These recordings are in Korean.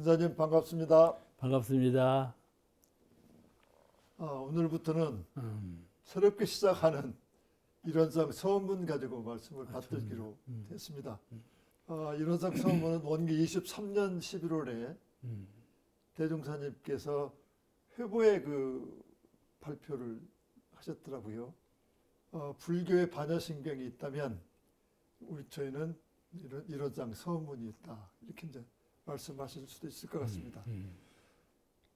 근사님 반갑습니다. 반갑습니다. 오늘부터는 새롭게 시작하는 일원상 서원문 가지고 말씀을 받들기로 됐습니다. 일원상 서원문은 원기 23년 11월에 대종사님께서 회보의 그 발표를 하셨더라고요. 불교의 반야신경이 있다면 저희는 일원상 서원문이 있다. 이렇게 이제 말씀하실 수도 있을 것 같습니다.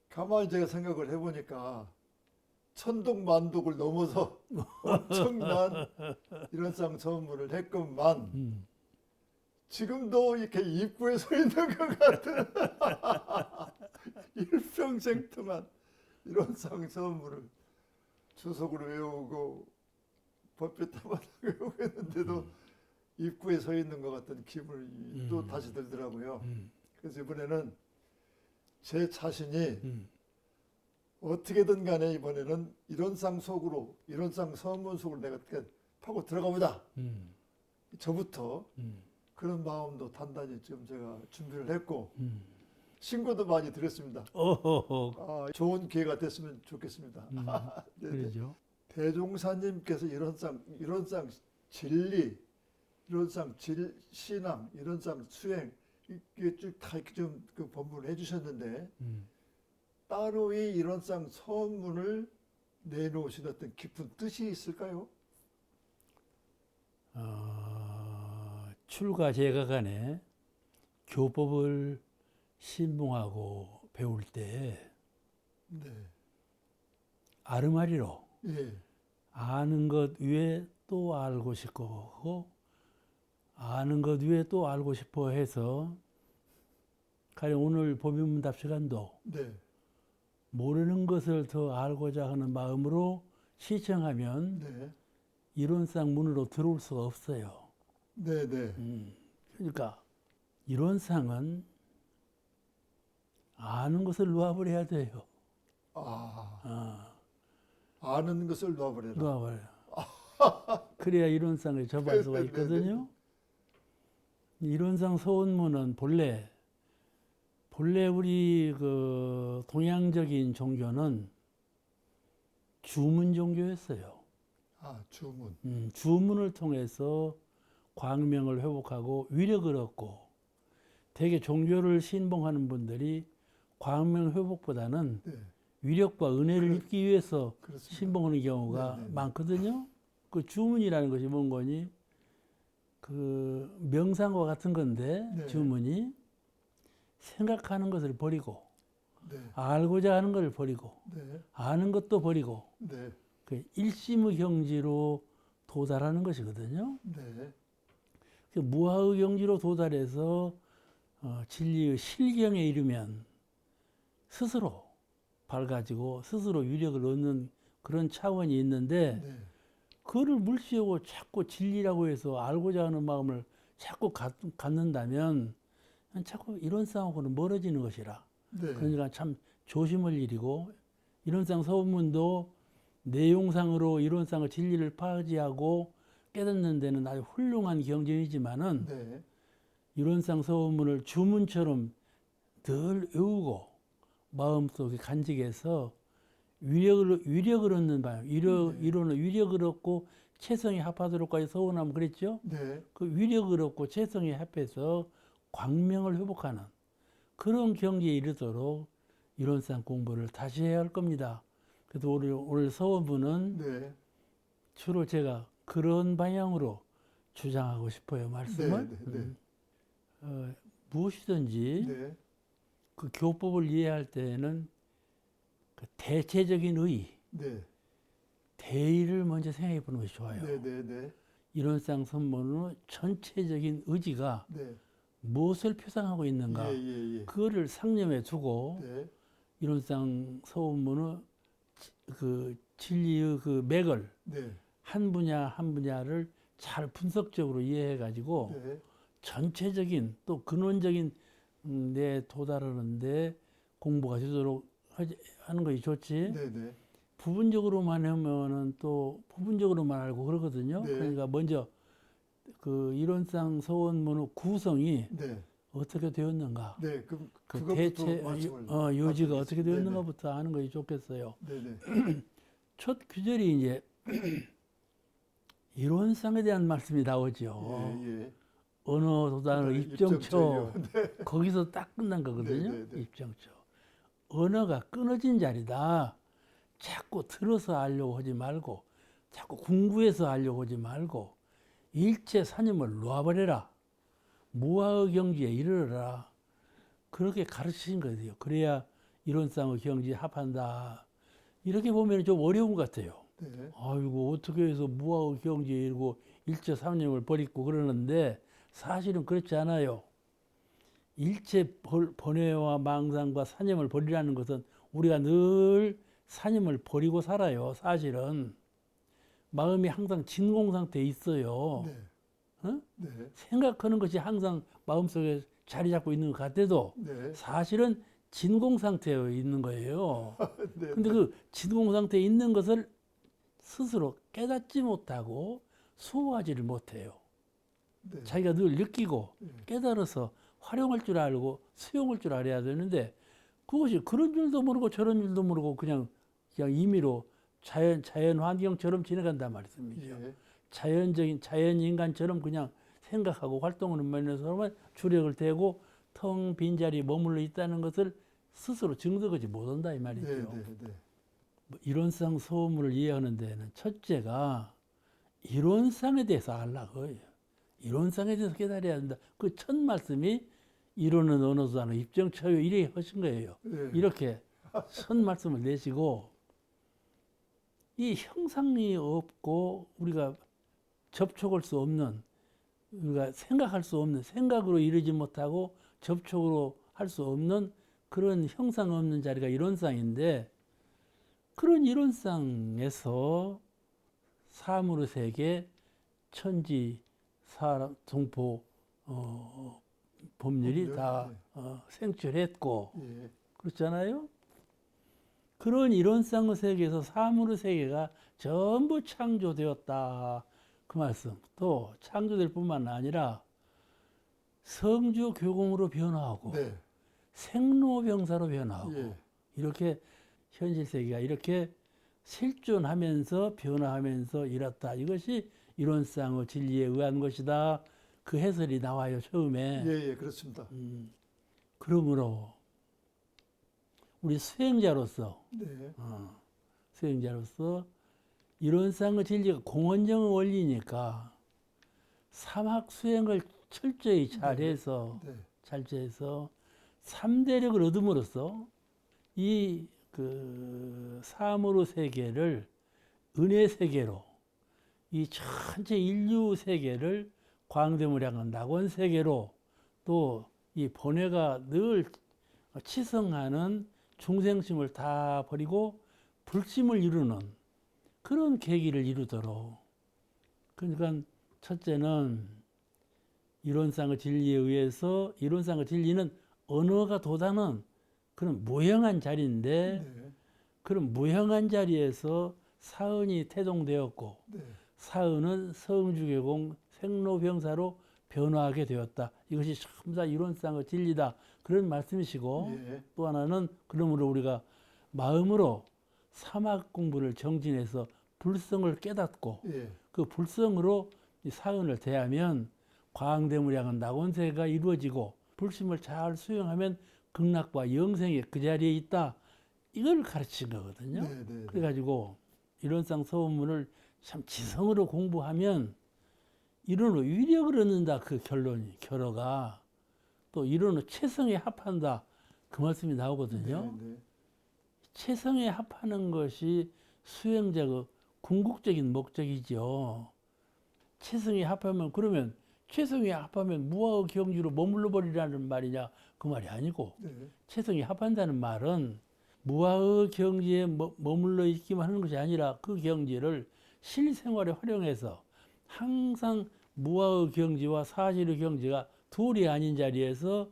가만히 제가 생각을 해보니까 천독만독을 넘어서 엄청난 일원상 서원문을 했건만 지금도 이렇게 입구에 서 있는 것 같은 일평생 동안 일원상 서원문을 주석으로 외우고 법회타마다 외우고 했는데도 입구에 서 있는 것 같은 기분이 또 다시 들더라고요. 그래서 이번에는 제 자신이 어떻게든 간에 이번에는 일원상 속으로, 일원상 서원문 속으로 내가 어떻게 파고 들어가보자. 저부터 그런 마음도 단단히 지금 제가 준비를 했고 신고도 많이 드렸습니다. 좋은 기회가 됐으면 좋겠습니다. 그러죠. 대종사님께서 일원상 진리, 일원상 신앙, 일원상 수행 이게 쭉 다 이렇게 좀 그 법문을 해주셨는데 따로 이 일원상 서원문을 내놓으신 어떤 깊은 뜻이 있을까요? 출가 제가 간에 교법을 신봉하고 배울 때 네. 아르마리로 예. 아는 것 위에 또 알고 싶고 하고 아는 것 위에 또 알고 싶어 해서 가령 오늘 법인문답 시간도 네. 모르는 것을 더 알고자 하는 마음으로 시청하면 네. 이론상 문으로 들어올 수가 없어요. 네. 네. 그러니까 이론상은 아는 것을 놓아버려야 돼요. 아는 것을 놓아버려라. 놓아버려. 그래야 이론상을 접할 수가 있거든요. 이론상 서원문은 본래 우리 그 동양적인 종교는 주문 종교였어요. 주문. 주문을 통해서 광명을 회복하고 위력을 얻고 대개 종교를 신봉하는 분들이 광명 회복보다는 네. 위력과 은혜를 입기 위해서 그렇습니다. 신봉하는 경우가 많거든요. 그 주문이라는 것이 뭔 거니? 그 명상과 같은 건데 네. 주문이 생각하는 것을 버리고 네. 알고자 하는 것을 버리고 네. 아는 것도 버리고 네. 그 일심의 경지로 도달하는 것이거든요. 네. 그 무아의 경지로 도달해서 진리의 실경에 이르면 스스로 밝아지고 스스로 위력을 얻는 그런 차원이 있는데 네. 그거를 물시하고 자꾸 진리라고 해서 알고자 하는 마음을 자꾸 갖는다면 자꾸 이론상하고는 멀어지는 것이라. 네. 그러니까 참 조심할 일이고 이론상 서문도 내용상으로 이론상의 진리를 파지하고 깨닫는 데는 아주 훌륭한 경전이지만은 네. 이론상 서문을 주문처럼 늘 외우고 마음속에 간직해서 위력을 얻는 바람, 이론은 위력을 얻고 체성이 합하도록까지 서원하면 그랬죠? 네. 그 위력을 얻고 체성이 합해서 광명을 회복하는 그런 경지에 이르도록 이론상 공부를 다시 해야 할 겁니다. 그래서 오늘 서원부는 네. 주로 제가 그런 방향으로 주장하고 싶어요, 말씀을. 네. 무엇이든지 네. 그 교법을 이해할 때는 그 대체적인 의, 네. 대의를 먼저 생각해 보는 것이 좋아요. 네. 이론상 선문은 전체적인 의지가 네. 무엇을 표상하고 있는가, 예. 그거를 상념에 두고 네. 이론상 서문은 그 진리의 그 맥을 네. 한 분야 한 분야를 잘 분석적으로 이해해 가지고 네. 전체적인 또 근원적인 데 도달하는데 공부가 되도록 하는 것이 좋지. 네. 부분적으로만 하면은 또 부분적으로만 알고 그러거든요. 네. 그러니까 먼저 그 이론상 서원문의 구성이 네. 어떻게 되었는가? 네, 그 그것부터 대체 말씀을 요지가 받고 어떻게 계십니다. 되었는가부터 아는 것이 좋겠어요. 네네. 첫 구절이 이제 이론상에 대한 말씀이 나오죠. 예, 예. 언어 도단의 그다음에 입정초 입정초요. 거기서 딱 끝난 거거든요. 네, 네, 네. 입정초. 언어가 끊어진 자리다. 자꾸 들어서 하려고 하지 말고 자꾸 궁구해서 하려고 하지 말고 일체 사념을 놓아버려라. 무아의 경지에 이르러라. 그렇게 가르치신 거예요. 그래야 이론상의 경지에 합한다. 이렇게 보면 좀 어려운 것 같아요. 네. 아이고 어떻게 해서 무아의 경지에 이르고 일체 사념을 버리고 그러는데 사실은 그렇지 않아요. 일체 번뇌와 망상과 사념을 버리라는 것은 우리가 늘 사념을 버리고 살아요. 사실은 마음이 항상 진공 상태에 있어요. 네. 어? 네. 생각하는 것이 항상 마음속에 자리 잡고 있는 것 같아도 네. 사실은 진공 상태에 있는 거예요. 네. 근데 그 진공 상태에 있는 것을 스스로 깨닫지 못하고 수호하지를 못해요. 네. 자기가 늘 느끼고 네. 깨달아서 활용할 줄 알고 수용할 줄 알아야 되는데 그것이 그런 줄도 모르고 저런 줄도 모르고 그냥 임의로 자연 환경처럼 지나간단 말씀이죠. 예. 자연 인간처럼 그냥 생각하고 활동하는 면에서만 주력을 대고 텅 빈 자리에 머물러 있다는 것을 스스로 증득하지 못한다 이 말이죠. 네, 네, 네. 뭐 이론상 소음을 이해하는 데는 첫째가 이론상에 대해서 알라고 해요. 이론상에 대해서 깨달아야 한다. 그 첫 말씀이 이론은 언어도하는 입정처요 이래 하신 거예요. 네. 이렇게 첫 말씀을 내시고 이 형상이 없고 우리가 접촉할 수 없는 우리가 생각할 수 없는 생각으로 이르지 못하고 접촉으로 할 수 없는 그런 형상 없는 자리가 이론상인데 그런 이론상에서 사물의 세계, 천지, 사람, 동포, 법률이 법률, 다 생출했고 예. 그렇잖아요. 그런 이론상의 세계에서 사물의 세계가 전부 창조되었다. 그 말씀. 또 창조될 뿐만 아니라 성주 교공으로 변화하고 네. 생로병사로 변화하고 예. 이렇게 현실 세계가 이렇게 실존하면서 변화하면서 이렇다. 이것이 이론상의 진리에 의한 것이다. 그 해설이 나와요. 처음에. 예, 예, 그렇습니다. 그러므로 우리 수행자로서 네. 수행자로서 이론상의 진리가 공원정의 원리니까 삼학 수행을 철저히 잘해서 네. 잘해서 삼대력을 얻음으로써 이 그 사물의 세계를 은혜 세계로 이 전체 인류 세계를 광대물 향한 낙원 세계로 또 이 번뇌가 늘 치성하는 중생심을 다 버리고 불심을 이루는 그런 계기를 이루도록 그러니까 첫째는 이론상의 진리에 의해서 이론상의 진리는 언어가 도다는 그런 무형한 자리인데 네. 그런 무형한 자리에서 사은이 태동되었고 네. 사은은 성주계공 생로병사로 변화하게 되었다. 이것이 전부 다 이론상의 진리다. 그런 말씀이시고 예. 또 하나는 그러므로 우리가 마음으로 사막 공부를 정진해서 불성을 깨닫고 예. 그 불성으로 이 사은을 대하면 광대무량한 낙원세가 이루어지고 불심을 잘 수용하면 극락과 영생이 그 자리에 있다. 이걸 가르친 거거든요. 네, 네, 네. 그래가지고 이론상 소문을 참 지성으로 공부하면 이론으로 위력을 얻는다. 그 결어가 또 이론으로 체성에 합한다. 그 말씀이 나오거든요. 네, 네. 체성에 합하는 것이 수행자의 궁극적인 목적이죠. 체성에 합하면 그러면 체성에 합하면 무아의 경지로 머물러 버리라는 말이냐 그 말이 아니고 네. 체성에 합한다는 말은 무아의 경지에 머물러 있기만 하는 것이 아니라 그 경지를 실생활에 활용해서 항상 무아의 경지와 사실의 경지가 둘이 아닌 자리에서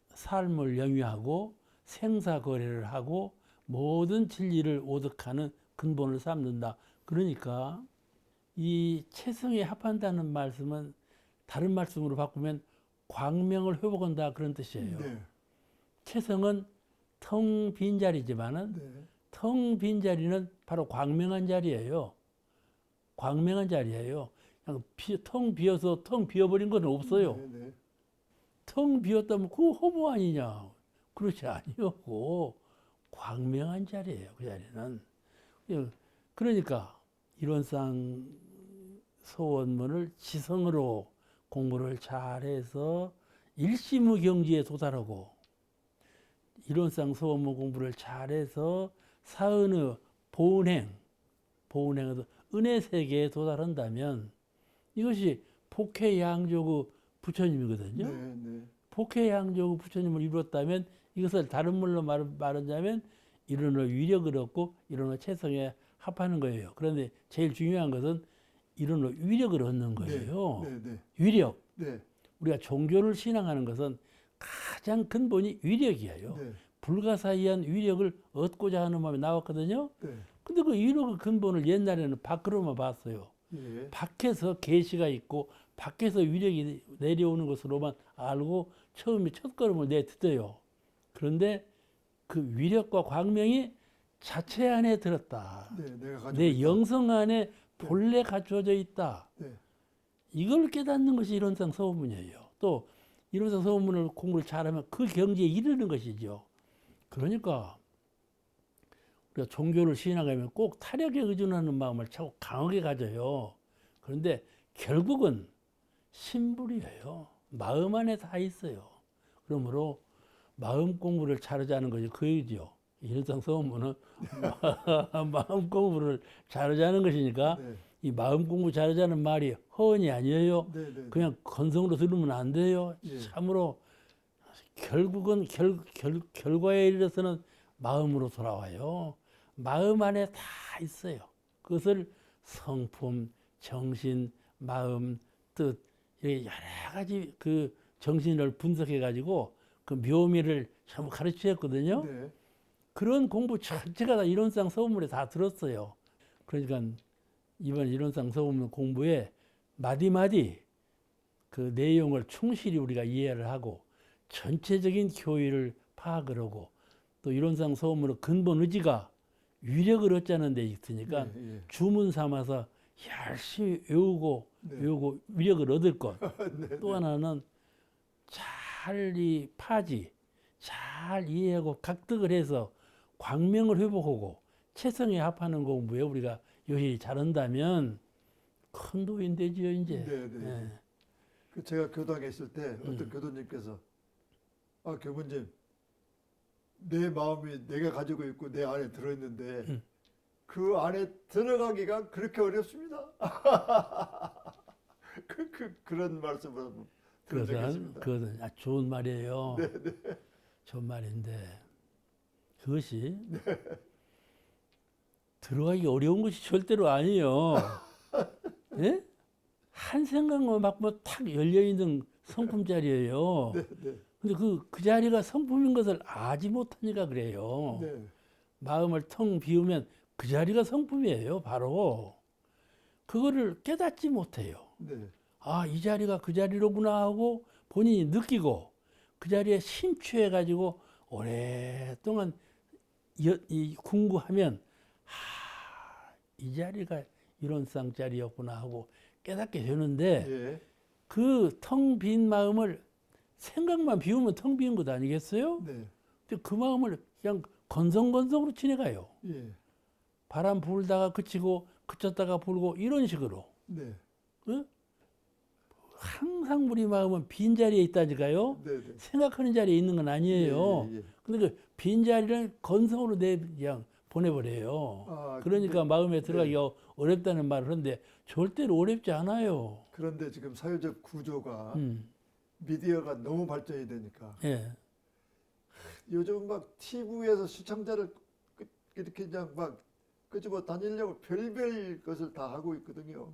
삶을 영위하고 생사거래를 하고 모든 진리를 오득하는 근본을 삼는다. 그러니까 이 체성에 합한다는 말씀은 다른 말씀으로 바꾸면 광명을 회복한다 그런 뜻이에요. 네. 채성은 텅 빈 자리지만은 네. 텅 빈 자리는 바로 광명한 자리예요. 광명한 자리예요. 그냥 텅 비어서 텅 비어버린 건 없어요. 네. 네. 텅 비었다면 그거 허무 아니냐. 그렇지 아니었고 광명한 자리예요. 그 자리는. 그러니까 이론상 소원문을 지성으로 공부를 잘해서 일심의 경지에 도달하고 이론상 소원문 공부를 잘해서 사은의 보은행에서 은혜 세계에 도달한다면 이것이 복해양조의 부처님이거든요. 네. 네. 복해양조의 부처님을 이뤘다면 이것을 다른 말로 말하자면 이론의 위력을 얻고 이론의 체성에 합하는 거예요. 그런데 제일 중요한 것은 이론의 위력을 얻는 거예요. 네. 네. 위력. 네. 우리가 종교를 신앙하는 것은 가장 근본이 위력이에요. 네. 불가사의한 위력을 얻고자 하는 마음이 나왔거든요. 네. 근데 그 위력의 근본을 옛날에는 밖으로만 봤어요. 예. 밖에서 계시가 있고 밖에서 위력이 내려오는 것으로만 알고 처음에 첫걸음을 내딛어요. 그런데 그 위력과 광명이 자체 안에 들었다. 네. 내가 가지고 내 있다. 영성 안에 본래 갖춰져 있다. 네. 이걸 깨닫는 것이 이론상 소원문이에요. 또 이론상 소원문을 공부를 잘하면 그 경지에 이르는 것이죠. 그러니까 우리가 종교를 신앙하면 꼭 타력에 의존하는 마음을 자꾸 강하게 가져요. 그런데 결국은 심불이에요. 마음 안에 다 있어요. 그러므로 마음 공부를 잘하자는 것이 그 얘기죠. 이론상 소원문은 마음 공부를 잘하자는 것이니까 네. 이 마음 공부 잘하자는 말이 허언이 아니에요. 네. 네. 그냥 건성으로 들으면 안 돼요. 예. 참으로 결국은 결과에 이르러서는 마음으로 돌아와요. 마음 안에 다 있어요. 그것을 성품, 정신, 마음, 뜻 이렇게 여러 가지 그 정신을 분석해 가지고 그 묘미를 전부 가르치셨거든요. 네. 그런 공부 전체가 다 이론상 소문에 다 들었어요. 그러니까 이번 이론상 소문 공부에 마디마디 그 내용을 충실히 우리가 이해를 하고 전체적인 교의를 파악을 하고 또 이론상 소문의 근본 의지가 위력을 얻자는 데 있으니까 예, 예. 주문 삼아서 열심히 외우고 네. 외우고 위력을 얻을 것. 네. 또 하나는 잘 이 파지 잘 이해하고 각득을 해서 광명을 회복하고 체성에 합하는 공부에 우리가 열심히 잘한다면 큰 도인 되지요 이제. 네. 네. 예. 그 제가 교당에 있을 때 어떤 교도님께서 교무님 내 마음이 내가 가지고 있고 내 안에 들어있는데 그 안에 들어가기가 그렇게 어렵습니다. 그런 말씀을 들은 적이 있습니다. 그것은 좋은 말이에요. 네, 네. 좋은 말인데 그것이 들어가기 어려운 것이 절대로 아니에요. 예? 한 생각만 바꾸면 탁 열려 있는 성품 자리예요. 네, 네. 근데 그 자리가 성품인 것을 알지 못하니까 그래요. 네. 마음을 텅 비우면 그 자리가 성품이에요. 바로 그거를 깨닫지 못해요. 네. 아, 이 자리가 그 자리로구나 하고 본인이 느끼고 그 자리에 심취해 가지고 오랫동안 이 궁구하면 이 자리가 이론상 자리였구나 하고 깨닫게 되는데 예. 그 텅 빈 마음을 생각만 비우면 텅 빈 것 아니겠어요? 네. 근데 그 마음을 그냥 건성건성으로 지내가요. 예. 바람 불다가 그치고 그쳤다가 불고 이런 식으로. 네. 어? 항상 우리 마음은 빈 자리에 있다니까요. 네. 네. 생각하는 자리에 있는 건 아니에요. 예, 예, 예. 근데 그 빈 자리를 건성으로 그냥 보내버려요. 그러니까 근데, 마음에 들어가기가 어렵다는 말을 하는데 절대로 어렵지 않아요. 그런데 지금 사회적 구조가 음. 미디어가 너무 발전이 되니까 예. 요즘 막 TV에서 시청자를 이렇게 그냥 막 끄집어 다니려고 별별 것을 다 하고 있거든요.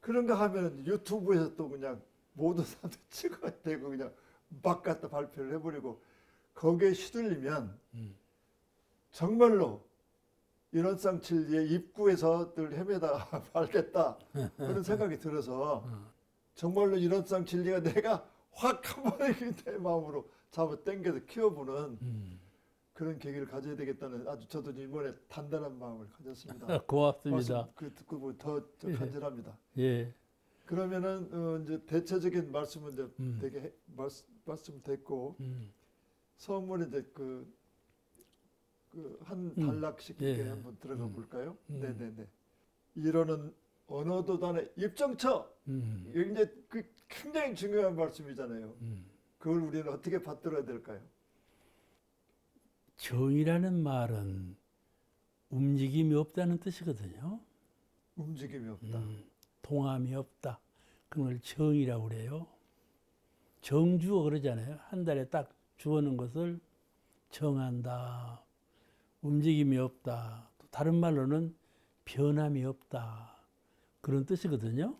그런가 하면 유튜브에서 또 그냥 모든 사람들 찍어야 되고 그냥 막 갖다 발표를 해버리고 거기에 시들리면 정말로 인원상 진리의 입구에서 늘 헤매다 말겠다 그런 생각이 들어서 정말로 인원상 진리가 내가 확 한번에 내 마음으로 잡아 당겨서 키워보는 그런 계기를 가져야 되겠다는 아주 저도 이번에 단단한 마음을 가졌습니다. 고맙습니다. 말씀 그 듣고 보니 더 간절합니다. 예. 그러면은 이제 대체적인 말씀은 이제 되게 말씀 됐고 음. 선물에 이제 한 단락씩 이렇게 예. 한번 들어가 볼까요? 네네네. 이론은 언어도단의 입정처. 이게 이제 굉장히 중요한 말씀이잖아요. 그걸 우리는 어떻게 받들어야 될까요? 정이라는 말은 움직임이 없다는 뜻이거든요. 움직임이 없다. 동함이 없다. 그걸 정이라고 그래요. 정주어 그러잖아요. 한 달에 딱 주어는 것을 정한다. 움직임이 없다. 또 다른 말로는 변함이 없다. 그런 뜻이거든요.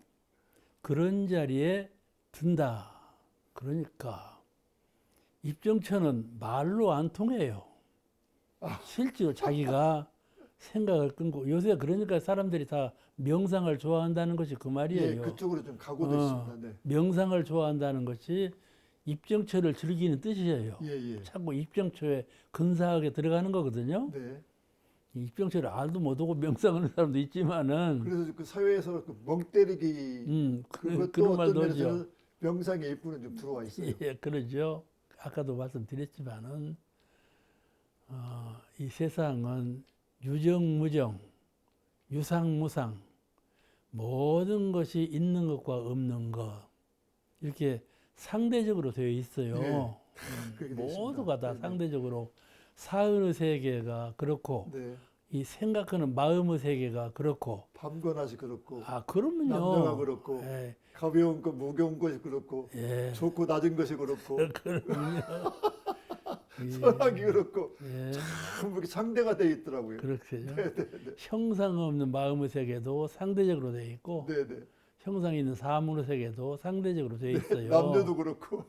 그런 자리에 든다. 그러니까 입정처는 말로 안 통해요. 실제로 자기가 생각을 끊고 요새 그러니까 사람들이 다 명상을 좋아한다는 것이 그 예, 말이에요. 그쪽으로 좀 가고도 있습니다. 네. 명상을 좋아한다는 것이 입정처를 즐기는 뜻이에요. 예, 예. 자꾸 입정처에 근사하게 들어가는 거거든요. 네. 이 입정처를 알도 못하고 명상하는 사람도 있지만은 그래서 그 사회에서 그 멍 때리기 그것도 그런 어떤 말도 하죠. 면에서는 명상의 일부는 좀 들어와 있어요. 예, 그러죠. 아까도 말씀드렸지만은 이 세상은 유정무정, 유상무상 모든 것이 있는 것과 없는 것 이렇게 상대적으로 되어 있어요. 네. 그렇게 되어 모두가 다 있습니다. 상대적으로 사은의 세계가 그렇고 네. 이 생각하는 마음의 세계가 그렇고 밤과 낮이 그렇고 그러면요. 남녀가 그렇고 예, 가벼운 것 무거운 것이 그렇고 예, 좋고 낮은 것이 그렇고 그러면요. 선악이 그렇고 예, 참 이렇게 상대가 되어 있더라고요. 그렇군요. 네, 네, 형상 없는 마음의 세계도 상대적으로 되어 있고 네, 네. 형상 있는 사물의 세계도 상대적으로 되어 있어요. 남녀도 그렇고.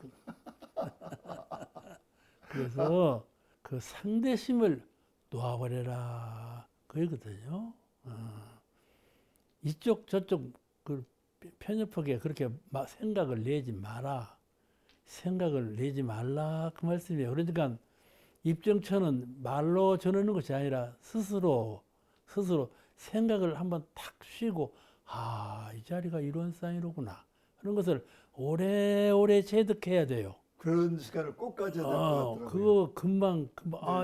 그래서 그 상대심을 놓아버려라 그거거든요. 이쪽 저쪽 그 편협하게 그렇게 생각을 내지 마라. 생각을 내지 말라 그 말씀이에요. 그러니까 입정처는 말로 전하는 것이 아니라 스스로 생각을 한번 탁 쉬고 이 자리가 이런 사이로구나 하는 것을 오래오래 체득해야 돼요. 그런 시간을 꼭 가져야 될 것 같더라고요. 그거 금방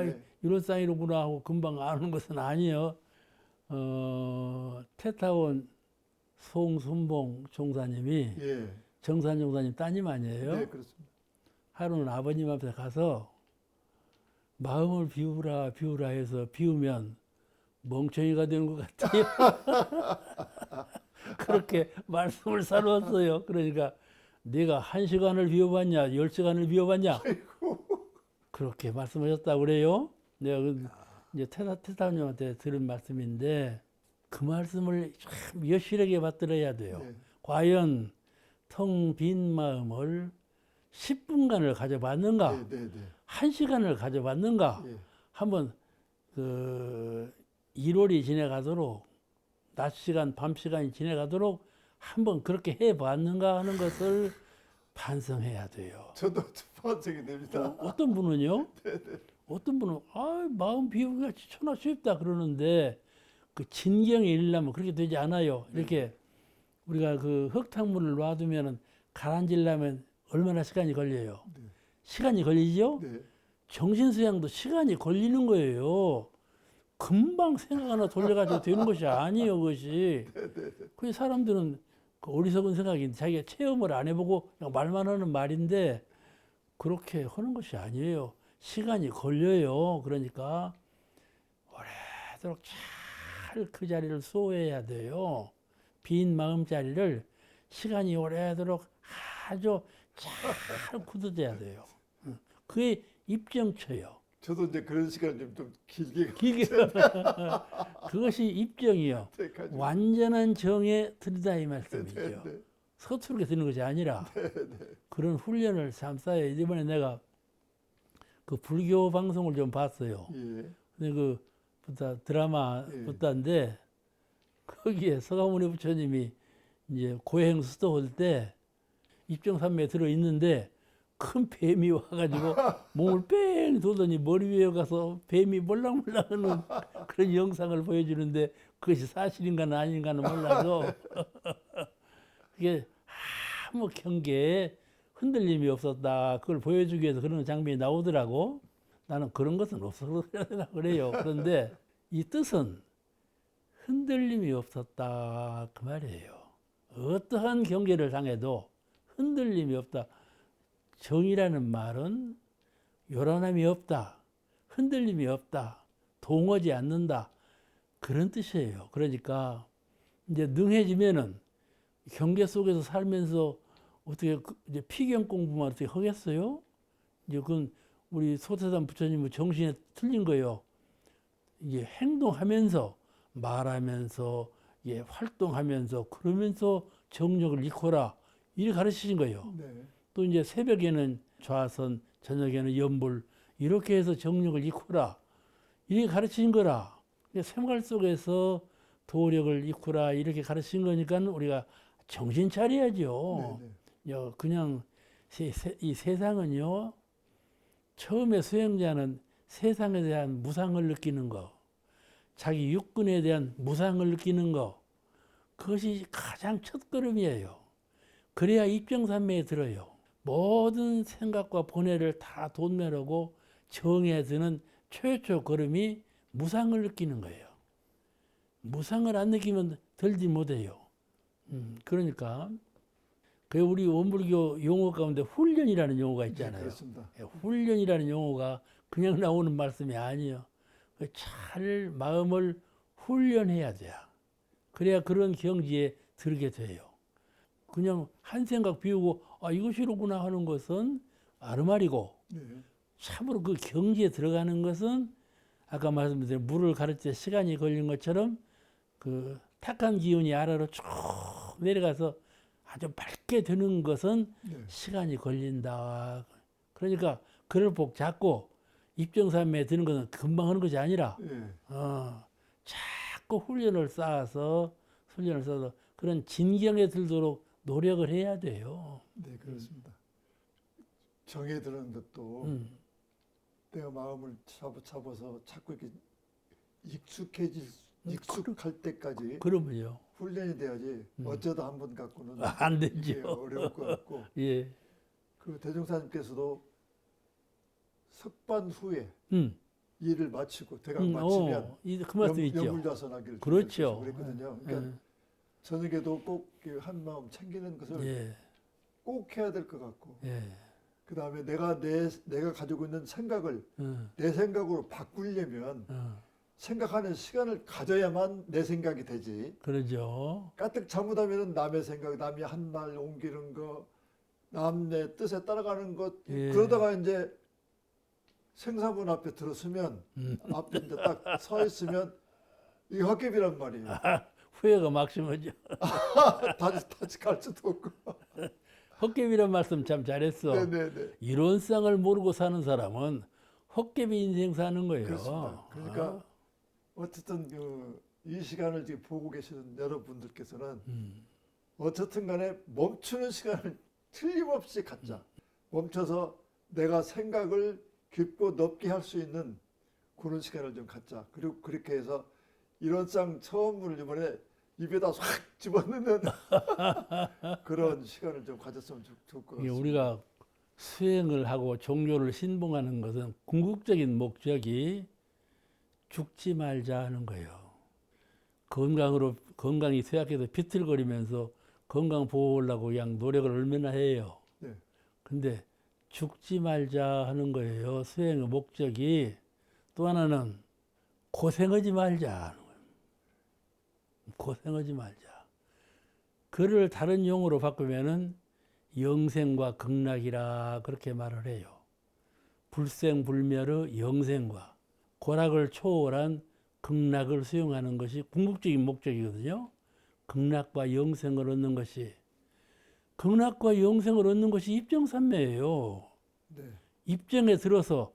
네네. 이런 사이로구나 하고 금방 아는 것은 아니에요. 태타원 송순봉 종사님이 예. 정산 종사님 따님 아니에요? 네, 그렇습니다. 하루는 아버님 앞에 가서 마음을 비우라 해서 비우면 멍청이가 되는 것 같아요. 그렇게 말씀을 사놓았어요. 그러니까 네가 1시간을 비워봤냐, 10시간을 비워봤냐? 그렇게 말씀하셨다고 그래요. 내가 이제 태사님한테 들은 말씀인데 그 말씀을 참 여실하게 받들어야 돼요. 네. 과연 텅 빈 마음을 10분간을 가져봤는가? 네, 네, 네. 1시간을 가져봤는가? 예. 한번 1월이 지나가도록 낮 시간, 밤 시간이 지나가도록 한번 그렇게 해봤는가 하는 것을 반성해야 돼요. 저도 반성이 됩니다. 어떤 분은요? 어떤 분은 마음 비우기가 천하 쉽다 그러는데 그 진경에 이르려면 그렇게 되지 않아요. 이렇게 우리가 그 흙탕물을 놔두면은 가라앉으려면 얼마나 시간이 걸려요? 시간이 걸리죠? 네. 정신수양도 시간이 걸리는 거예요. 금방 생각 하나 돌려가지고 되는 것이 아니에요, 그것이. 그 사람들은 그 어리석은 생각인데 자기가 체험을 안 해보고 그냥 말만 하는 말인데 그렇게 하는 것이 아니에요. 시간이 걸려요. 그러니까 오래도록 잘 그 자리를 소화해야 돼요. 빈 마음자리를 시간이 오래도록 아주 잘 굳어져야 돼요. 그게 입정처요. 저도 이제 그런 시간을 좀 길게 그것이 입정이요. 가지고. 완전한 정에 들이다 이 말씀이죠. 네. 서투르게 드는 것이 아니라 그런 훈련을 삼사요. 이번에 내가 그 불교 방송을 좀 봤어요. 예. 근데 그 드라마 예. 붙다인데 거기에 서가모니 부처님이 이제 고행 수도할 때 입정산매에 들어 있는데 큰 뱀이 와가지고 몸을 뺑 도더니 머리 위에 가서 뱀이 몰랑몰랑하는 그런 영상을 보여주는데 그것이 사실인가는 아닌가는 몰라도 그게 아무 경계에 흔들림이 없었다. 그걸 보여주기 위해서 그런 장면이 나오더라고. 나는 그런 것은 없어서 생각을 해요. 그런데 이 뜻은 흔들림이 없었다 그 말이에요. 어떠한 경계를 당해도 흔들림이 없다. 정이라는 말은 요란함이 없다. 흔들림이 없다. 동하지 않는다. 그런 뜻이에요. 그러니까 이제 능해지면은 경계 속에서 살면서 어떻게 이제 피경 공부만 어떻게 하겠어요? 이제 그건 우리 소태산 부처님의 정신에 틀린 거예요. 이게 행동하면서 말하면서 예, 활동하면서 그러면서 정력을 익혀라 이렇게 가르치신 거예요. 네. 또 이제 새벽에는 좌선, 저녁에는 연불 이렇게 해서 정력을 익혀라 이렇게 가르치신 거라. 생활 속에서 도력을 익혀라 이렇게 가르친 거니까 우리가 정신 차려야죠. 네. 그냥 이 세상은요. 처음에 수행자는 세상에 대한 무상을 느끼는 거, 자기 육근에 대한 무상을 느끼는 거, 그것이 가장 첫걸음이에요. 그래야 입정산매에 들어요. 모든 생각과 본해를 다 돈면하고 정에 드는 최초 걸음이 무상을 느끼는 거예요. 무상을 안 느끼면 들지 못해요. 그러니까 그 우리 원불교 용어 가운데 훈련이라는 용어가 있잖아요. 네, 그렇습니다. 훈련이라는 용어가 그냥 나오는 말씀이 아니에요. 잘 마음을 훈련해야 돼요. 그래야 그런 경지에 들게 돼요. 그냥 한 생각 비우고 이것이로구나 하는 것은 아르말이고 네. 참으로 그 경지에 들어가는 것은 아까 말씀드린 물을 가를 때 시간이 걸린 것처럼 그 탁한 기운이 아래로 쭉 내려가서 아주 밝게 되는 것은 네. 시간이 걸린다. 그러니까 그를 복 잡고 입정산매에 드는 것은 금방 하는 것이 아니라 네. 자꾸 훈련을 쌓아서 그런 진경에 들도록 노력을 해야 돼요. 네, 그렇습니다. 정에 드는 것도 내가 마음을 잡아서 자꾸 이렇게 익숙할 때까지 그러면요. 훈련이 돼야지 어쩌다 한 번 갖고는 안 되죠. 이게 어려울 것 같고 예. 그 대종사님께서도 석반 후에 일을 마치고 대강 마치면 그 말씀 있죠. 영불좌선하기를 그렇죠. 그랬거든요. 그러니까 저녁에도 꼭 한 마음 챙기는 것을 예. 꼭 해야 될 것 같고 예. 그 다음에 내가 가지고 있는 생각을 내 생각으로 바꾸려면 생각하는 시간을 가져야만 내 생각이 되지. 그러죠. 까뜩 잘못하면 남의 생각, 남이 한 말 옮기는 거, 남의 뜻에 따라가는 것 예. 그러다가 이제 생사문 앞에 들었으면 앞에 이제 딱 서 있으면 이게 헛개비란 말이에요. 후회가 막심하죠. 다시 갈 수도 없고. 헛개비란 말씀 참 잘했어. 네네네. 이론상을 모르고 사는 사람은 헛개비 인생 사는 거예요. 그렇습니다. 그러니까 어쨌든 이 시간을 지금 보고 계시는 여러분들께서는 어쨌든 간에 멈추는 시간을 틀림없이 갖자. 멈춰서 내가 생각을 깊고 넓게 할 수 있는 그런 시간을 좀 갖자. 그리고 그렇게 해서 이론상 처음을 이번에 입에다 확 집어넣는 그런 시간을 좀 가졌으면 좋을 것 같습니다. 우리가 수행을 하고 종교를 신봉하는 것은 궁극적인 목적이 죽지 말자 하는 거예요. 건강이 쇠약해서 비틀거리면서 건강 보호하려고 그냥 노력을 얼마나 해요. 네. 근데 죽지 말자 하는 거예요. 수행의 목적이. 또 하나는 고생하지 말자 하는 거예요. 고생하지 말자. 그를 다른 용어로 바꾸면은 영생과 극락이라 그렇게 말을 해요. 불생불멸의 영생과 고락을 초월한 극락을 수용하는 것이 궁극적인 목적이거든요. 극락과 영생을 얻는 것이 입정산매예요. 네. 입정에 들어서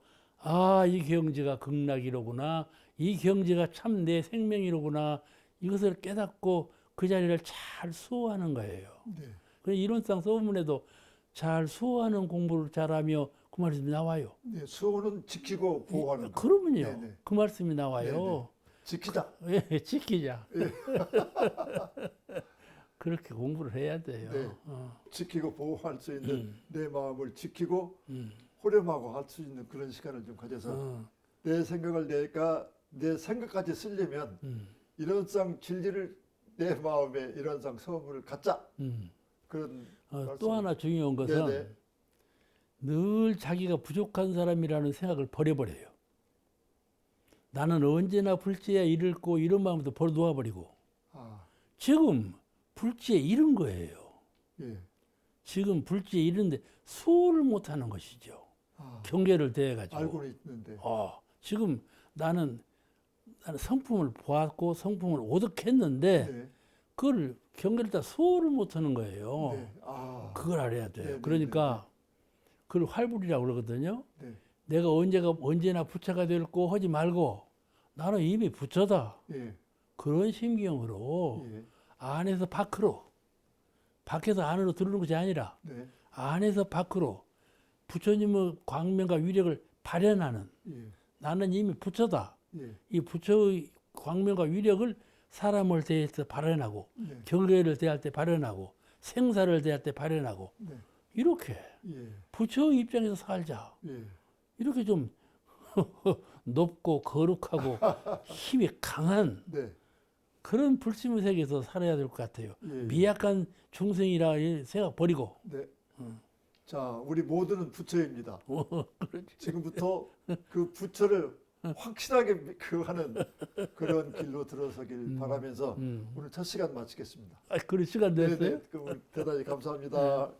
이 경지가 극락이로구나. 이 경지가 참 내 생명이로구나. 이것을 깨닫고 그 자리를 잘 수호하는 거예요. 네. 이론상 서문에도 잘 수호하는 공부를 잘하며 그 말씀이 나와요. 네, 수호는 지키고 보호하는 거. 그러면요. 네네. 그 말씀이 나와요. 지키자. 예, 지키자. 그렇게 공부를 해야 돼요. 네. 지키고 보호할 수 있는 내 마음을 지키고 음. 호렴하고 할 수 있는 그런 시간을 좀 가져서 어. 내 생각을 내가 내 생각까지 쓰려면 일원상 진리를 내 마음에 일원상 소음을 갖자. 그런 또 하나 중요한 것은 네네. 늘 자기가 부족한 사람이라는 생각을 버려버려요. 나는 언제나 불지에 이르고 이런 마음도 버려놓아버리고 아, 지금 불지에 이른 거예요. 예. 지금 불지에 이른데 수호를 못하는 것이죠. 아, 경계를 대해가지고. 알고는 있는데. 지금 나는 성품을 보았고 성품을 오득했는데 네. 그걸 경계를 다 수호를 못하는 거예요. 네. 아, 그걸 알아야 돼요. 네, 네, 그러니까 그걸 활불이라고 그러거든요. 네. 내가 언제나 부처가 될고 하지 말고 나는 이미 부처다. 예. 그런 심경으로 예. 안에서 밖으로, 밖에서 안으로 들어오는 것이 아니라 네. 안에서 밖으로 부처님의 광명과 위력을 발현하는 예. 나는 이미 부처다. 예. 이 부처의 광명과 위력을 사람을 대할 때 발현하고 네. 경계를 대할 때 발현하고 생사를 대할 때 발현하고 네. 이렇게 예. 부처의 입장에서 살자. 예. 이렇게 좀 높고 거룩하고 힘이 강한 네. 그런 불심의 세계에서 살아야 될 것 같아요. 예. 미약한 중생이라 생각 버리고. 네. 자, 우리 모두는 부처입니다. 그렇지. 지금부터 그 부처를 확실하게 하는 그런 길로 들어서길 바라면서 오늘 첫 시간 마치겠습니다. 그런 시간 됐어요? 네네. 그럼 대단히 감사합니다.